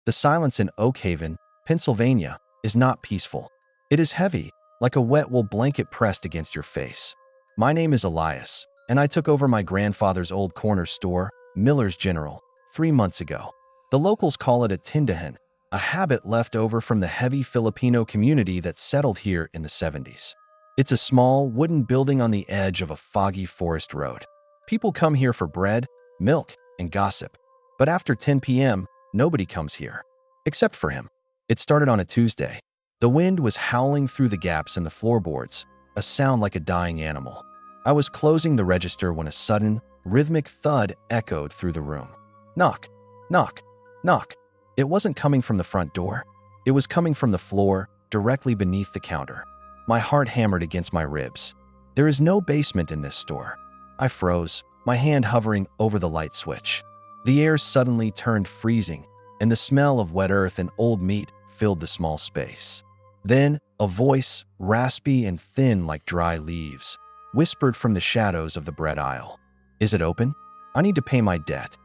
The silence in Oakhaven, Pennsylvania, is not peaceful. It is heavy, like a wet wool blanket pressed against your face. My name is Elias, and I took over my grandfather's old corner store, Miller's General, 3 months ago. The locals call it a tindahan, a habit left over from the heavy Filipino community that settled here in the 70s. It's a small, wooden building on the edge of a foggy forest road. People come here for bread, milk, and gossip. But after 10 p.m., nobody comes here. Except for him. It started on a Tuesday. The wind was howling through the gaps in the floorboards, a sound like a dying animal. I was closing the register when a sudden, rhythmic thud echoed through the room. Knock, knock, knock. It wasn't coming from the front door. It was coming from the floor, directly beneath the counter. My heart hammered against my ribs. There is no basement in this store. I froze, my hand hovering over the light switch. The air suddenly turned freezing, and the smell of wet earth and old meat filled the small space. Then, a voice, raspy and thin like dry leaves, whispered from the shadows of the bread aisle. Is it open? I need to pay my debt.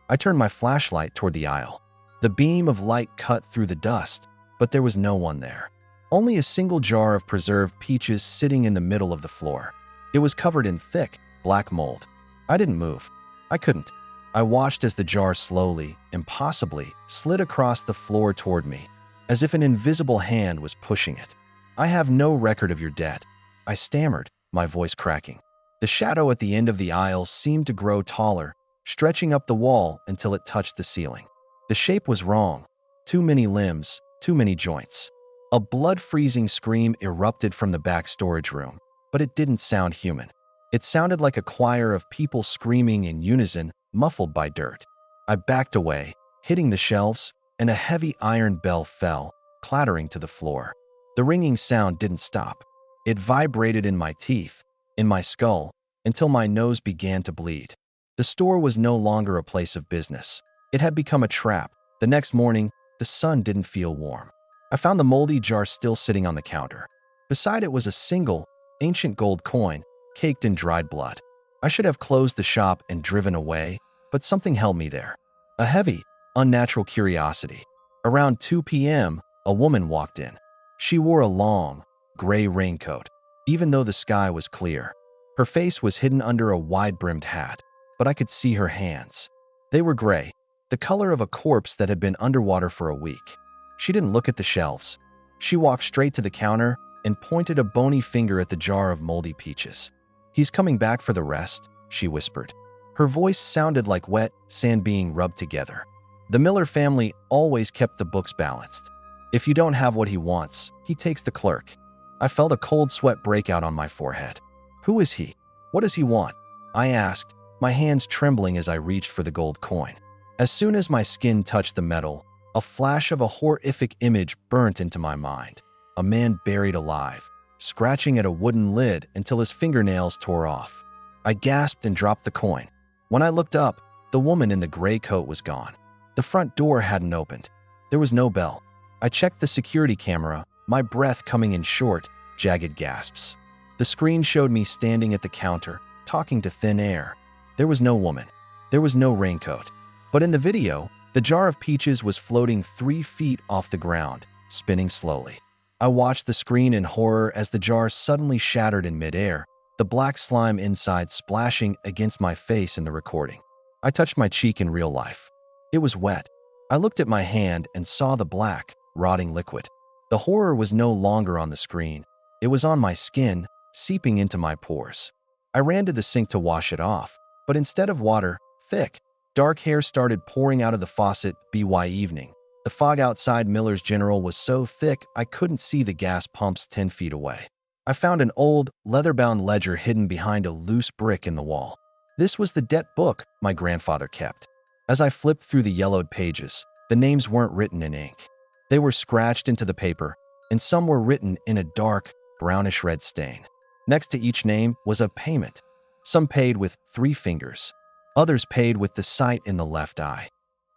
I turned my flashlight toward the aisle. The beam of light cut through the dust, but there was no one there. Only a single jar of preserved peaches sitting in the middle of the floor. It was covered in thick, black mold. I didn't move. I couldn't. I watched as the jar slowly, impossibly, slid across the floor toward me, as if an invisible hand was pushing it. I have no record of your debt. I stammered, my voice cracking. The shadow at the end of the aisle seemed to grow taller, stretching up the wall until it touched the ceiling. The shape was wrong. Too many limbs, too many joints. A blood-freezing scream erupted from the back storage room, but it didn't sound human. It sounded like a choir of people screaming in unison, muffled by dirt. I backed away, hitting the shelves, and a heavy iron bell fell, clattering to the floor. The ringing sound didn't stop. It vibrated in my teeth, in my skull, until my nose began to bleed. The store was no longer a place of business. It had become a trap. The next morning, the sun didn't feel warm. I found the moldy jar still sitting on the counter. Beside it was a single, ancient gold coin, caked in dried blood. I should have closed the shop and driven away, but something held me there. A heavy, unnatural curiosity. Around 2 p.m., a woman walked in. She wore a long, gray raincoat, even though the sky was clear. Her face was hidden under a wide-brimmed hat, but I could see her hands. They were gray, the color of a corpse that had been underwater for a week. She didn't look at the shelves. She walked straight to the counter and pointed a bony finger at the jar of moldy peaches. He's coming back for the rest, she whispered. Her voice sounded like wet sand being rubbed together. The Miller family always kept the books balanced. If you don't have what he wants, he takes the clerk. I felt a cold sweat break out on my forehead. Who is he? What does he want? I asked, my hands trembling as I reached for the gold coin. As soon as my skin touched the metal, a flash of a horrific image burnt into my mind. A man buried alive, scratching at a wooden lid until his fingernails tore off. I gasped and dropped the coin. When I looked up, the woman in the gray coat was gone. The front door hadn't opened. There was no bell. I checked the security camera, my breath coming in short, jagged gasps. The screen showed me standing at the counter, talking to thin air. There was no woman. There was no raincoat. But in the video, the jar of peaches was floating 3 feet off the ground, spinning slowly. I watched the screen in horror as the jar suddenly shattered in midair, the black slime inside splashing against my face in the recording. I touched my cheek in real life. It was wet. I looked at my hand and saw the black, rotting liquid. The horror was no longer on the screen. It was on my skin, seeping into my pores. I ran to the sink to wash it off, but instead of water, thick, dark hair started pouring out of the faucet. By evening, the fog outside Miller's General was so thick I couldn't see the gas pumps 10 feet away. I found an old, leather-bound ledger hidden behind a loose brick in the wall. This was the debt book my grandfather kept. As I flipped through the yellowed pages, the names weren't written in ink. They were scratched into the paper, and some were written in a dark, brownish-red stain. Next to each name was a payment. Some paid with 3 fingers. Others paid with the sight in the left eye.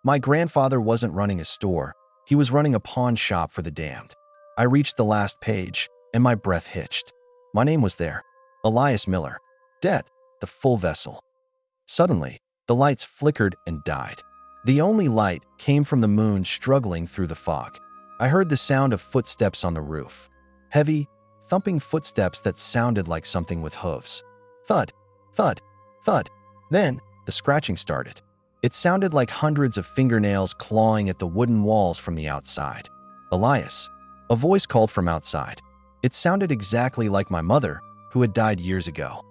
My grandfather wasn't running a store. He was running a pawn shop for the damned. I reached the last page, and my breath hitched. My name was there. Elias Miller. Debt, the full vessel. Suddenly, the lights flickered and died. The only light came from the moon struggling through the fog. I heard the sound of footsteps on the roof. Heavy, thumping footsteps that sounded like something with hooves. Thud, thud, thud. Then, the scratching started. It sounded like hundreds of fingernails clawing at the wooden walls from the outside. Elias. A voice called from outside. It sounded exactly like my mother, who had died years ago.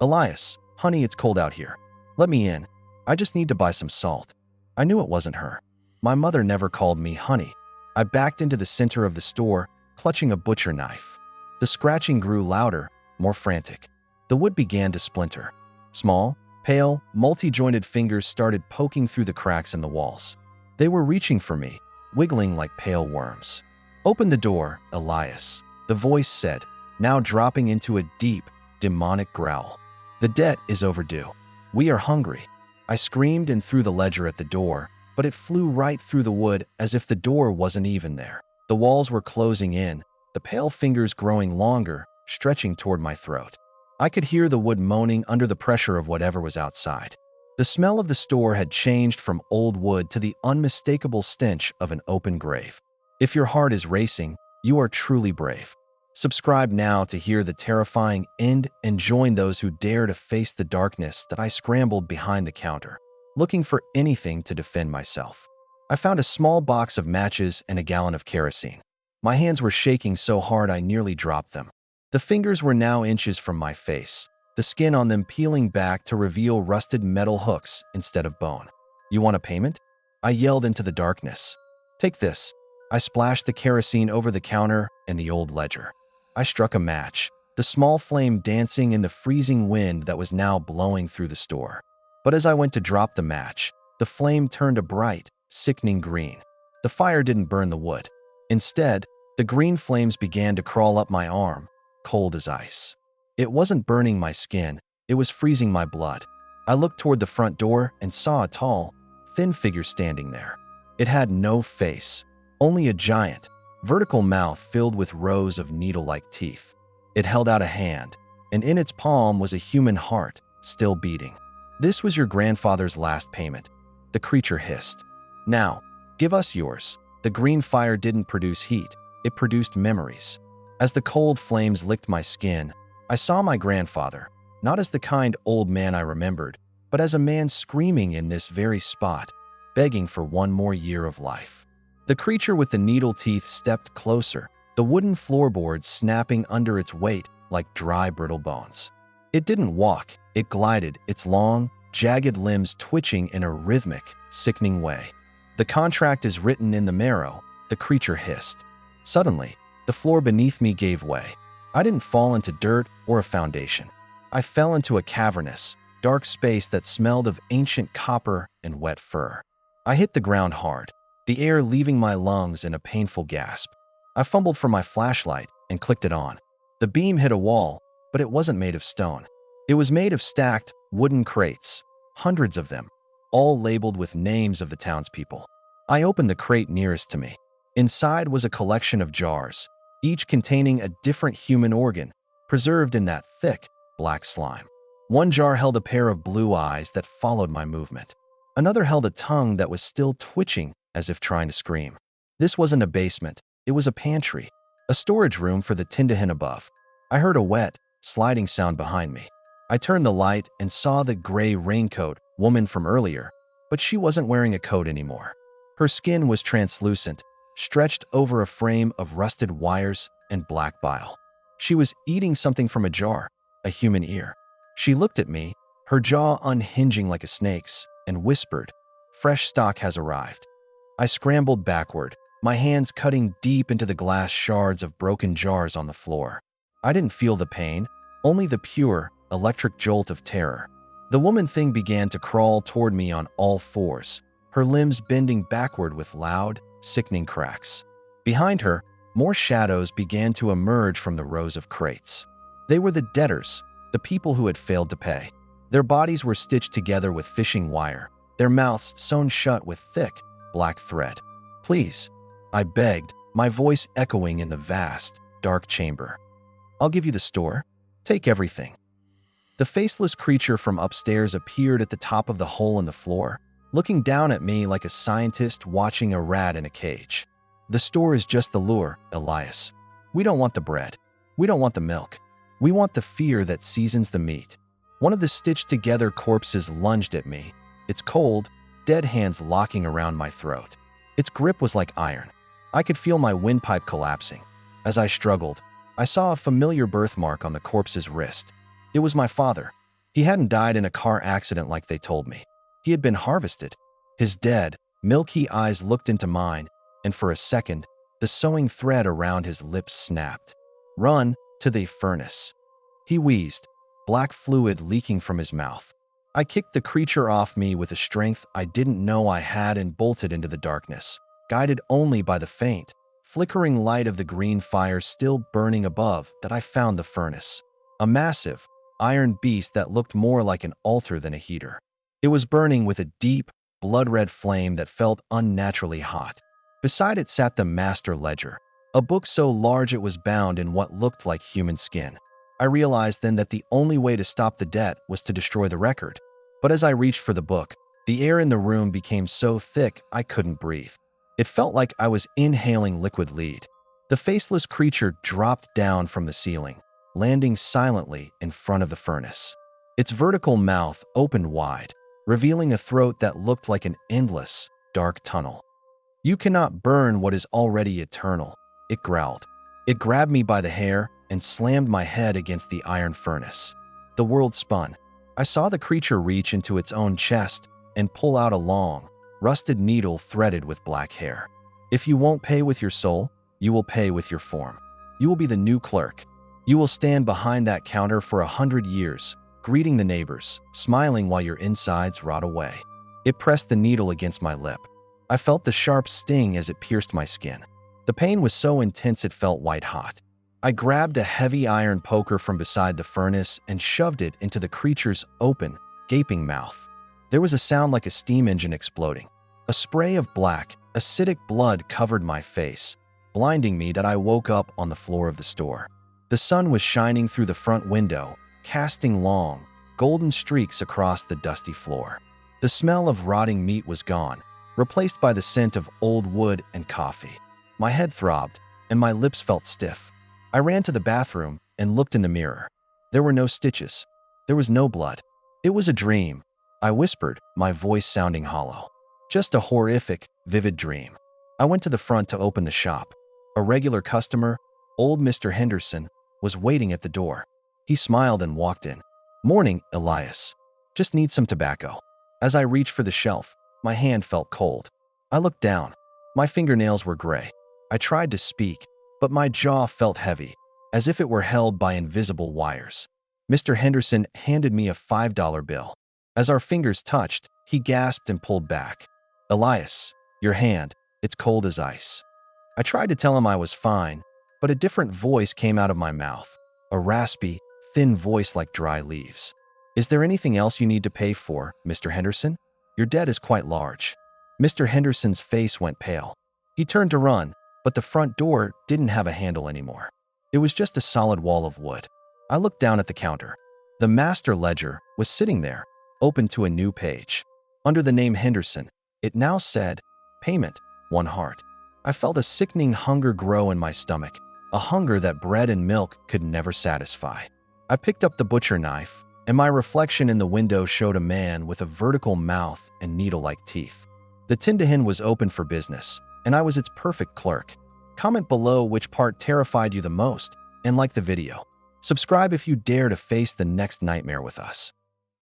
Elias, honey, it's cold out here. Let me in. I just need to buy some salt. I knew it wasn't her. My mother never called me honey. I backed into the center of the store, clutching a butcher knife. The scratching grew louder, more frantic. The wood began to splinter. Small, pale, multi-jointed fingers started poking through the cracks in the walls. They were reaching for me, wiggling like pale worms. Open the door, Elias, the voice said, now dropping into a deep, demonic growl. The debt is overdue. We are hungry. I screamed and threw the ledger at the door, but it flew right through the wood as if the door wasn't even there. The walls were closing in, the pale fingers growing longer, stretching toward my throat. I could hear the wood moaning under the pressure of whatever was outside. The smell of the store had changed from old wood to the unmistakable stench of an open grave. If your heart is racing, you are truly brave. Subscribe now to hear the terrifying end and join those who dare to face the darkness that I scrambled behind the counter, looking for anything to defend myself. I found a small box of matches and a gallon of kerosene. My hands were shaking so hard I nearly dropped them. The fingers were now inches from my face, the skin on them peeling back to reveal rusted metal hooks instead of bone. You want a payment? I yelled into the darkness. Take this. I splashed the kerosene over the counter and the old ledger. I struck a match, the small flame dancing in the freezing wind that was now blowing through the store. But as I went to drop the match, the flame turned a bright, sickening green. The fire didn't burn the wood. Instead, the green flames began to crawl up my arm, cold as ice. It wasn't burning my skin, it was freezing my blood. I looked toward the front door and saw a tall, thin figure standing there. It had no face, only a giant, vertical mouth filled with rows of needle-like teeth. It held out a hand, and in its palm was a human heart, still beating. This was your grandfather's last payment, the creature hissed. Now, give us yours. The green fire didn't produce heat, it produced memories. As the cold flames licked my skin, I saw my grandfather, not as the kind old man I remembered, but as a man screaming in this very spot, begging for one more year of life. The creature with the needle teeth stepped closer, the wooden floorboards snapping under its weight like dry, brittle bones. It didn't walk, it glided, its long, jagged limbs twitching in a rhythmic, sickening way. The contract is written in the marrow, the creature hissed. Suddenly, the floor beneath me gave way. I didn't fall into dirt or a foundation. I fell into a cavernous, dark space that smelled of ancient copper and wet fur. I hit the ground hard, the air leaving my lungs in a painful gasp. I fumbled for my flashlight and clicked it on. The beam hit a wall, but it wasn't made of stone. It was made of stacked, wooden crates, hundreds of them, all labeled with names of the townspeople. I opened the crate nearest to me. Inside was a collection of jars, each containing a different human organ, preserved in that thick, black slime. One jar held a pair of blue eyes that followed my movement. Another held a tongue that was still twitching as if trying to scream. This wasn't a basement, it was a pantry, a storage room for the tindahin above. I heard a wet, sliding sound behind me. I turned the light and saw the gray raincoat woman from earlier, but she wasn't wearing a coat anymore. Her skin was translucent, stretched over a frame of rusted wires and black bile. She was eating something from a jar, a human ear. She looked at me, her jaw unhinging like a snake's, and whispered, "Fresh stock has arrived." I scrambled backward, my hands cutting deep into the glass shards of broken jars on the floor. I didn't feel the pain, only the pure, electric jolt of terror. The woman thing began to crawl toward me on all fours, her limbs bending backward with loud, sickening cracks. Behind her, more shadows began to emerge from the rows of crates. They were the debtors, the people who had failed to pay. Their bodies were stitched together with fishing wire, their mouths sewn shut with thick, black thread. "Please," I begged, my voice echoing in the vast, dark chamber. "I'll give you the store. Take everything." The faceless creature from upstairs appeared at the top of the hole in the floor, looking down at me like a scientist watching a rat in a cage. The store is just the lure, Elias. We don't want the bread. We don't want the milk. We want the fear that seasons the meat. One of the stitched-together corpses lunged at me, its cold, dead hands locking around my throat. Its grip was like iron. I could feel my windpipe collapsing. As I struggled, I saw a familiar birthmark on the corpse's wrist. It was my father. He hadn't died in a car accident like they told me. He had been harvested. His dead, milky eyes looked into mine, and for a second, the sewing thread around his lips snapped. "Run to the furnace," he wheezed, black fluid leaking from his mouth. I kicked the creature off me with a strength I didn't know I had and bolted into the darkness, guided only by the faint, flickering light of the green fire still burning above. That I found the furnace. A massive, iron beast that looked more like an altar than a heater. It was burning with a deep, blood-red flame that felt unnaturally hot. Beside it sat the master ledger, a book so large it was bound in what looked like human skin. I realized then that the only way to stop the debt was to destroy the record. But as I reached for the book, the air in the room became so thick I couldn't breathe. It felt like I was inhaling liquid lead. The faceless creature dropped down from the ceiling, landing silently in front of the furnace. Its vertical mouth opened wide, revealing a throat that looked like an endless, dark tunnel. "You cannot burn what is already eternal," it growled. It grabbed me by the hair and slammed my head against the iron furnace. The world spun. I saw the creature reach into its own chest and pull out a long, rusted needle threaded with black hair. "If you won't pay with your soul, you will pay with your form. You will be the new clerk. You will stand behind that counter for 100 years, greeting the neighbors, smiling while your insides rot away." It pressed the needle against my lip. I felt the sharp sting as it pierced my skin. The pain was so intense it felt white-hot. I grabbed a heavy iron poker from beside the furnace and shoved it into the creature's open, gaping mouth. There was a sound like a steam engine exploding. A spray of black, acidic blood covered my face, blinding me that I woke up on the floor of the store. The sun was shining through the front window, casting long, golden streaks across the dusty floor. The smell of rotting meat was gone, replaced by the scent of old wood and coffee. My head throbbed, and my lips felt stiff. I ran to the bathroom and looked in the mirror. There were no stitches. There was no blood. It was a dream, I whispered, my voice sounding hollow. Just a horrific, vivid dream. I went to the front to open the shop. A regular customer, old Mr. Henderson, was waiting at the door. He smiled and walked in. "Morning, Elias. Just need some tobacco." As I reached for the shelf, my hand felt cold. I looked down. My fingernails were gray. I tried to speak, but my jaw felt heavy, as if it were held by invisible wires. Mr. Henderson handed me a $5 bill. As our fingers touched, he gasped and pulled back. "Elias, your hand, it's cold as ice." I tried to tell him I was fine, but a different voice came out of my mouth, a raspy, thin voice like dry leaves. "Is there anything else you need to pay for, Mr. Henderson? Your debt is quite large." Mr. Henderson's face went pale. He turned to run, but the front door didn't have a handle anymore. It was just a solid wall of wood. I looked down at the counter. The master ledger was sitting there, open to a new page. Under the name Henderson, it now said, "Payment, 1 heart." I felt a sickening hunger grow in my stomach, a hunger that bread and milk could never satisfy. I picked up the butcher knife, and my reflection in the window showed a man with a vertical mouth and needle-like teeth. The Tindahin was open for business, and I was its perfect clerk. Comment below which part terrified you the most, and like the video. Subscribe if you dare to face the next nightmare with us.